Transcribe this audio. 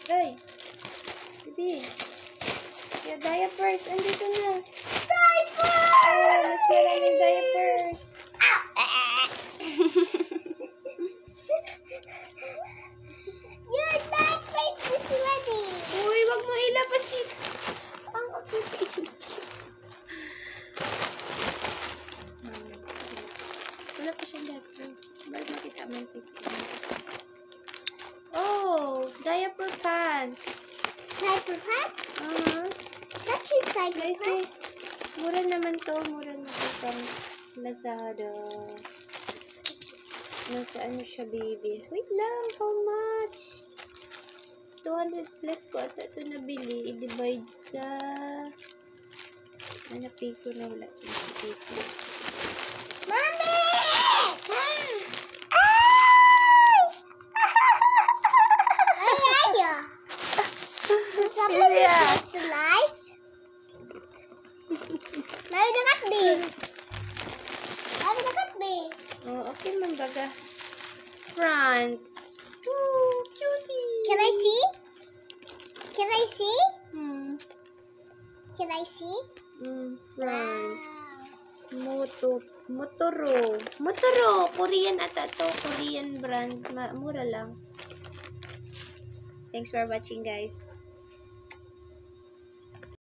Ay! Bibi! Yung diapers, andito na. Diaper! Oh, mas maraming diapers. Your diapers is ready. Uy, wag mo ilabas dito. Ang apipin. Wala pa siyang diaper. Balik makita mo yung pipin. Oh, diaper pants. Diaper pants? Let's use diaper Guys, pants. mura naman to. Mura na to pang Lazada. Nasa ano siya, baby? Wait lang, how much? 200 plus ko ata ito nabili. I-divide sa... Pay ko na wala siya sa pay plus. Mommy! Somebody has the lights. Mami, dekat B. Mami, dekat B. Oh, okay man baga. Front. Oh, cutie. Can I see? Can I see? Can I see? Front. Motoro. Korean ata to. Korean brand. Mura lang. Thanks for watching, guys.